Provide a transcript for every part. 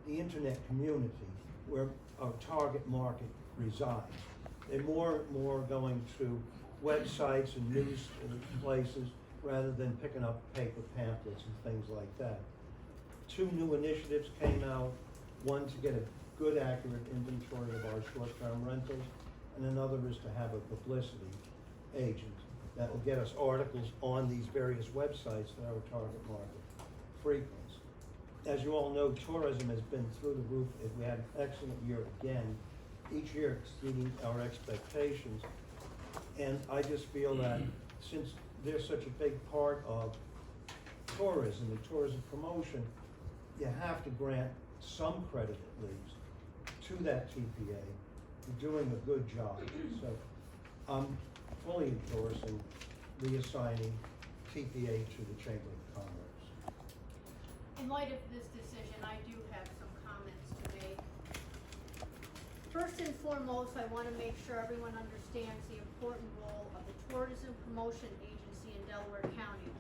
the internet community where our target market resides. They're more and more going to websites and news places rather than picking up paper pamphlets and things like that. 2 new initiatives came out, one to get a good, accurate inventory of our short-term rentals, and another is to have a publicity agent that will get us articles on these various websites that our target market frequents. As you all know, tourism has been through the roof. We had an excellent year again, each year exceeding our expectations. And I just feel that since they're such a big part of tourism and tourism promotion, you have to grant some credit at least to that TPA for doing a good job. So I'm fully endorsing reassigning TPA to the Chamber of Commerce. In light of this decision, I do have some comments to make. First and foremost, I want to make sure everyone understands the important role of the Tourism Promotion Agency in Delaware County.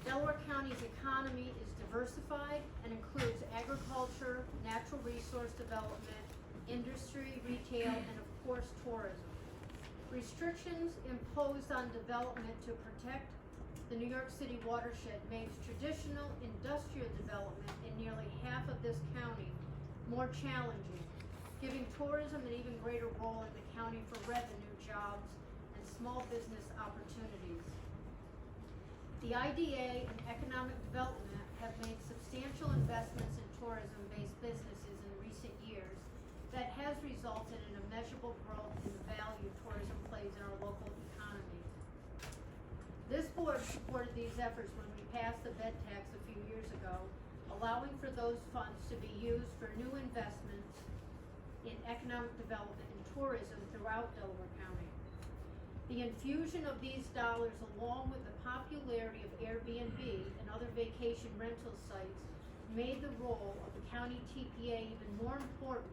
Delaware County's economy is diversified and includes agriculture, natural resource development, industry, retail, and of course, tourism. Restrictions imposed on development to protect the New York City watershed makes traditional industrial development in nearly half of this county more challenging, giving tourism an even greater role in the county for revenue, jobs, and small business opportunities. The IDA and economic development have made substantial investments in tourism-based businesses in recent years that has resulted in a measurable growth in the value tourism plays in our local economy. This board supported these efforts when we passed the bed tax a few years ago, allowing for those funds to be used for new investments in economic development and tourism throughout Delaware County. The infusion of these dollars, along with the popularity of Airbnb and other vacation rental sites, made the role of the county TPA even more important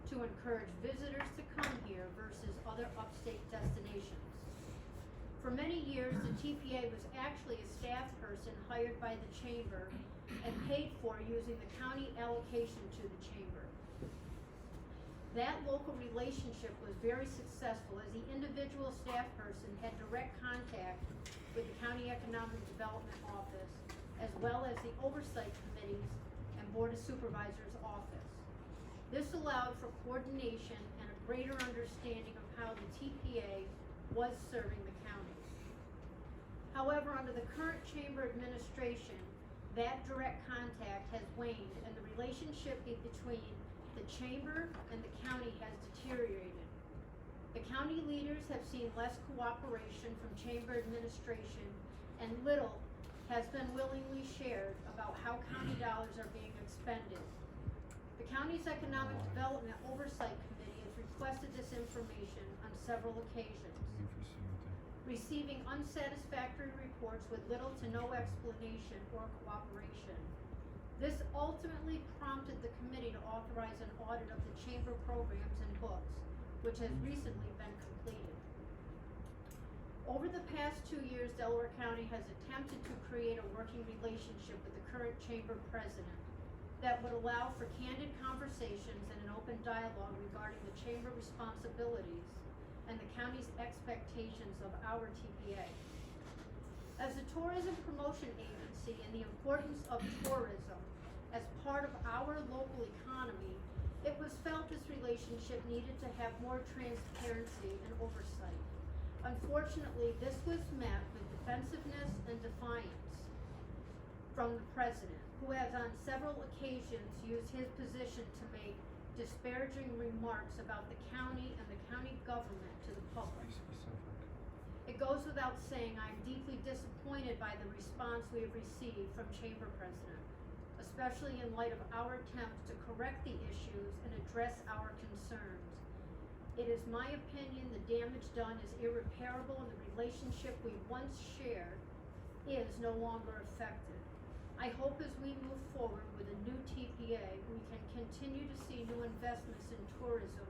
to encourage visitors to come here versus other upstate destinations. For many years, the TPA was actually a staff person hired by the chamber and paid for using the county allocation to the chamber. That local relationship was very successful as the individual staff person had direct contact with the County Economic Development Office, as well as the oversight committees and Board of Supervisors office. This allowed for coordination and a greater understanding of how the TPA was serving the county. However, under the current chamber administration, that direct contact has waned and the relationship between the chamber and the county has deteriorated. The county leaders have seen less cooperation from chamber administration and little has been willingly shared about how county dollars are being expended. The county's Economic Development Oversight Committee has requested this information on several occasions, receiving unsatisfactory reports with little to no explanation or cooperation. This ultimately prompted the committee to authorize an audit of the chamber programs and books, which has recently been completed. Over the past 2 years, Delaware County has attempted to create a working relationship with the current chamber president that would allow for candid conversations and an open dialogue regarding the chamber responsibilities and the county's expectations of our TPA. As a tourism promotion agency and the importance of tourism as part of our local economy, it was felt this relationship needed to have more transparency and oversight. Unfortunately, this was met with defensiveness and defiance from the president, who has on several occasions used his position to make disparaging remarks about the county and the county government to the public. It goes without saying I am deeply disappointed by the response we have received from Chamber President, especially in light of our attempts to correct the issues and address our concerns. It is my opinion the damage done is irreparable and the relationship we once shared is no longer effective. I hope as we move forward with a new TPA, we can continue to see new investments in tourism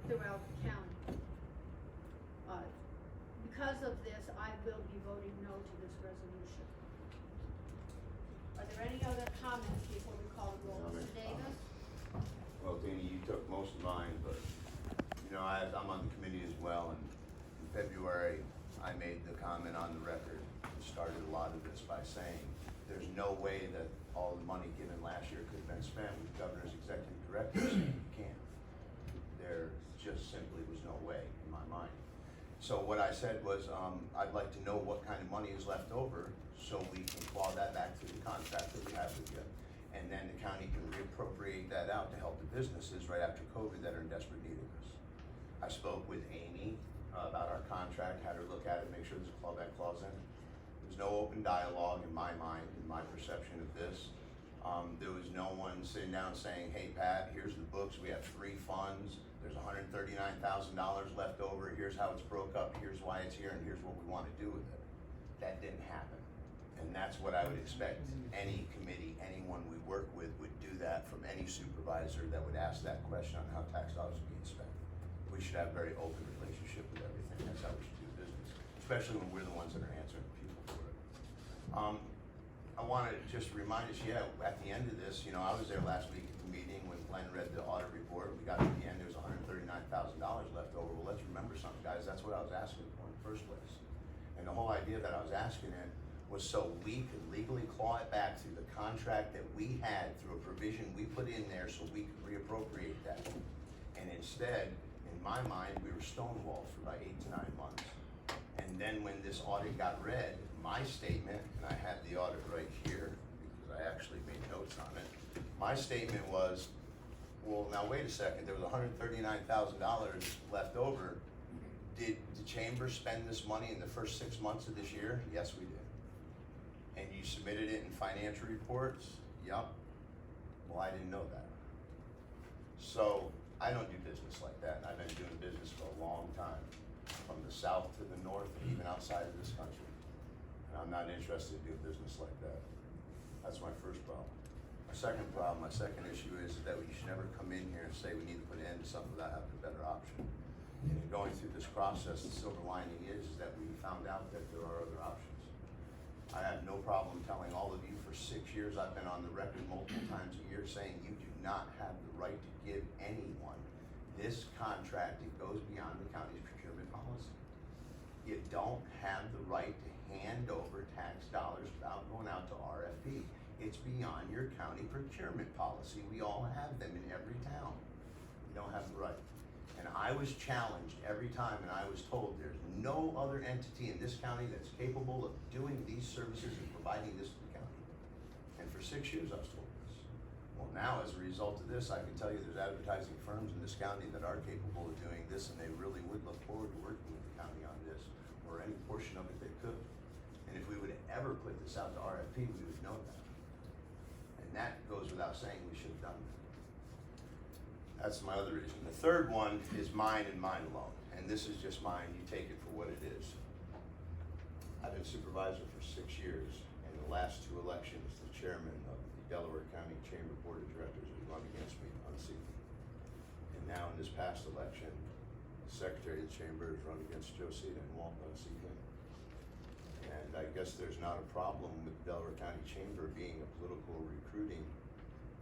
throughout the county. Because of this, I will be voting no to this resolution. Are there any other comments before we call the roll? Mr. Davis? most of mine, but, you know, I'm on the committee as well, and in February, I made the comment on the record, and started a lot of this by saying, there's no way that all the money given last year could have been spent with the governor's executive director saying you can't. There just simply was no way in my mind. So what I said was, I'd like to know what kind of money is left over, so we can claw that back through the contract that we have with you. And then the county can reappropriate that out to help the businesses right after COVID that are in desperate need of this. I spoke with Amy about our contract, had her look at it, make sure there's a clawback clause in it. There's no open dialogue in my mind, in my perception of this. There was no one sitting down saying, hey Pat, here's the books, we have 3 funds, there's $139,000 left over, here's how it's broke up, here's why it's here, and here's what we wanna do with it. That didn't happen. And that's what I would expect any committee, anyone we work with would do that from any supervisor that would ask that question on how tax dollars are being spent. We should have a very open relationship with everything, that's how we should do business, especially when we're the ones that are answering people for it. I wanna just remind us, yeah, at the end of this, you know, I was there last week at the meeting when Glenn read the audit report, we got to the end, there was $139,000 left over. Well, let's remember something, guys, that's what I was asking for in the first place. And the whole idea that I was asking it was so we could legally claw it back through the contract that we had, through a provision we put in there so we could reappropriate that. And instead, in my mind, we were stonewalled for about 8 to 9 months. And then when this audit got read, my statement, and I have the audit right here, because I actually made notes on it. My statement was, well, now wait a second, there was $139,000 left over. Did the chamber spend this money in the first 6 months of this year? Yes, we did. And you submitted it in financial reports? Yup. Well, I didn't know that. So, I don't do business like that, and I've been doing business for a long time, from the south to the north, and even outside of this country. And I'm not interested in doing business like that. That's my first problem. My second problem, my second issue is that we should never come in here and say we need to put an end to something without having a better option. And in going through this process, the silver lining is that we found out that there are other options. I have no problem telling all of you for 6 years, I've been on the record multiple times a year saying you do not have the right to give anyone this contract. It goes beyond the county's procurement policy. You don't have the right to hand over tax dollars without going out to RFP. It's beyond your county procurement policy. We all have them in every town. You don't have the right. And I was challenged every time, and I was told there's no other entity in this county that's capable of doing these services and providing this to the county. And for 6 years I was told this. Well, now as a result of this, I can tell you there's advertising firms in this county that are capable of doing this, and they really would look forward to working with the county on this, or any portion of it they could. And if we would ever put this out to RFP, we would know that. And that goes without saying, we should have done that. That's my other reason. The third one is mine and mine alone. And this is just mine, you take it for what it is. I've been supervisor for 6 years. In the last 2 elections, the chairman of the Delaware County Chamber Board of Directors has run against me unseated. And now in this past election, the secretary of the chamber has run against Joe Cita and won't unseat him. And I guess there's not a problem with the Delaware County Chamber being a political recruiting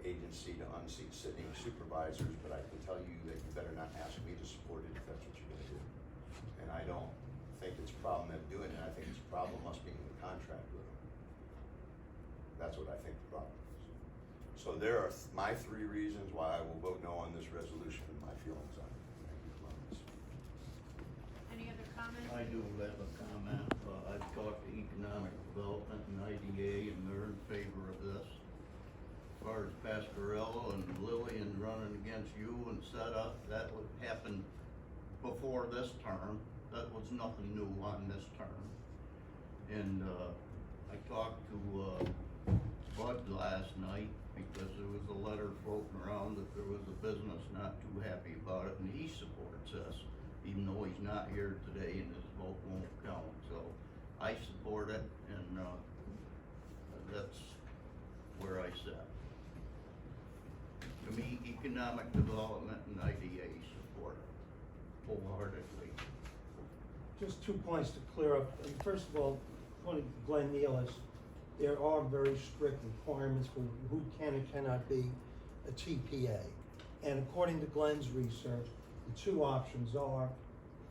agency to unseat sitting supervisors, but I can tell you that you better not ask me to support it if that's what you're gonna do. And I don't think it's a problem them doing it, I think it's a problem us being in contract with them. That's what I think the problem is. So there are my 3 reasons why I will vote no on this resolution and my feelings on it. Thank you for allowing me to speak. Any other comments? I do have a comment. I've talked to Economic Development and IDA, and they're in favor of this. As far as Pasquarello and Lillian running against you and setup, that would happen before this term. That was nothing new on this term. And I talked to Bud last night because there was a letter floating around that there was a business not too happy about it, and he supports this, even though he's not here today and his vote won't count. So I support it, and that's where I sit. To me, Economic Development and IDA support it wholeheartedly. Just 2 points to clear up. And first of all, according to Glenn Nealis, there are very strict requirements for who can and cannot be a TPA. And according to Glenn's research, the two options are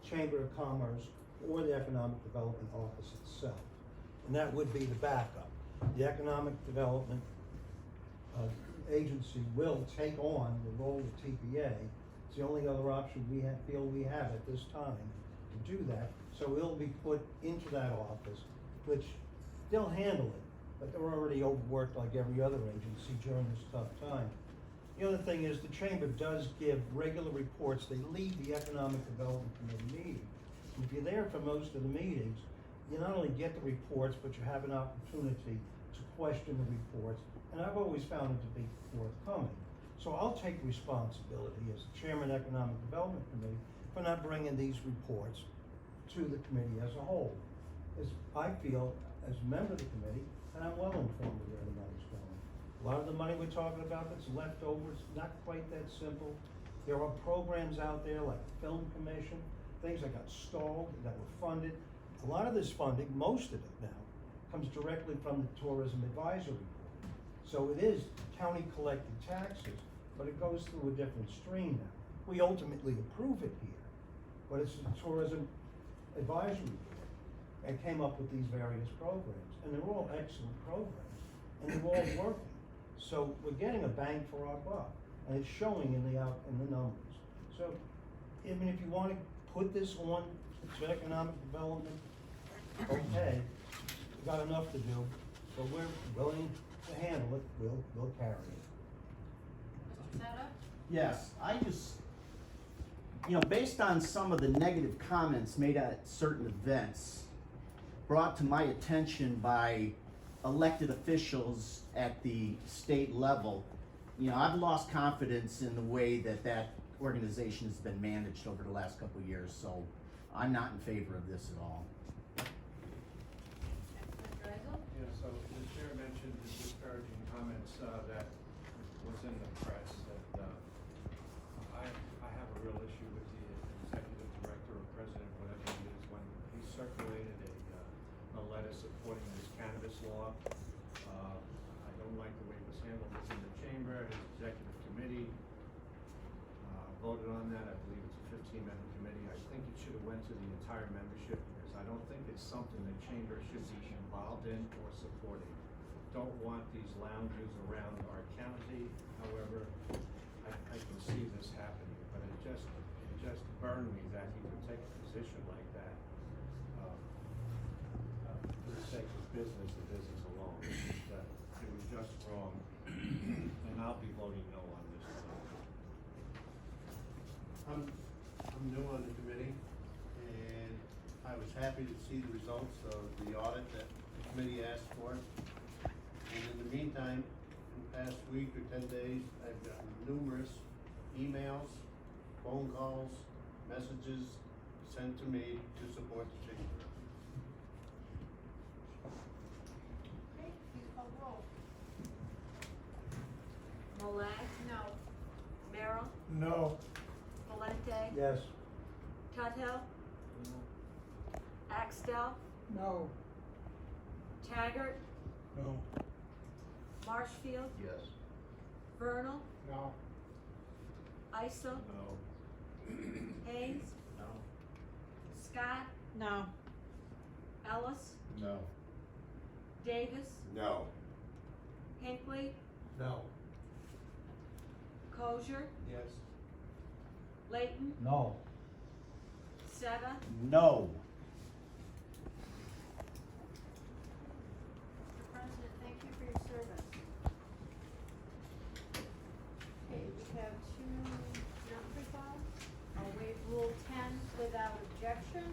Chamber of Commerce or the Economic Development Office itself. And that would be the backup. The Economic Development Agency will take on the role of TPA. It's the only other option feel we have at this time to do that. So it'll be put into that office, which they'll handle it, but they're already overworked like every other agency during this tough time. The other thing is the Chamber does give regular reports. They lead the Economic Development Committee meetings. And if you're there for most of the meetings, you not only get the reports, but you have an opportunity to question the reports. And I've always found it to be forthcoming. So I'll take responsibility as the Chairman of the Economic Development Committee for not bringing these reports to the committee as a whole. As I feel, as a member of the committee, that I'm well informed of where the money's going. A lot of the money we're talking about that's left over, it's not quite that simple. There are programs out there like the Film Commission, things that got stalled, that were funded. A lot of this funding, most of it now, comes directly from the Tourism Advisory Board. So it is county collected taxes, but it goes through a different stream now. We ultimately approve it here, but it's the Tourism Advisory Board and came up with these various programs. And they're all excellent programs, and they're all working. So we're getting a bang for our buck, and it's showing in the numbers. So, I mean, if you want to put this on to economic development, okay, we got enough to do, but we're willing to handle it. We'll carry it. Mr. Seta? Yes, I just, based on some of the negative comments made at certain events brought to my attention by elected officials at the state level, I've lost confidence in the way that organization has been managed over the last couple of years, so I'm not in favor of this at all. Mr. Eisel? Yeah, so the chair mentioned the disparaging comments that was in the press that I have a real issue with the executive director or president, whatever he is, when he circulated a letter supporting this cannabis law. I don't like the way it was handled. It's in the chamber, his executive committee voted on that. I believe it's a 15-member committee. I think it should have went to the entire membership because I don't think it's something the chamber should be involved in or supporting. Don't want these lounges around our county. However, I can see this happening, but it just burned me that he would take a position like that for the sake of business, the business alone. That it was just wrong, and I'll be voting no on this. I'm new on the committee, and I was happy to see the results of the audit that the committee asked for. And in the meantime, in the past week or 10 days, I've gotten numerous emails, phone calls, messages sent to me to support the chamber. Okay, please call the roll. Malag, No. Merrill, No. Valente, Yes. Tuthill, Axtell, No. Taggart, No. Marshfield, Yes. Vernal, No. Isel, No. Haynes, No. Scott, No. Ellis, No. Davis, No. Hinckley, No. Kosher, Yes. Layton, No. No. Seta, Mr. President, thank you for your service. Okay, we have two non-resolved. I'll waive Rule 10 without objection.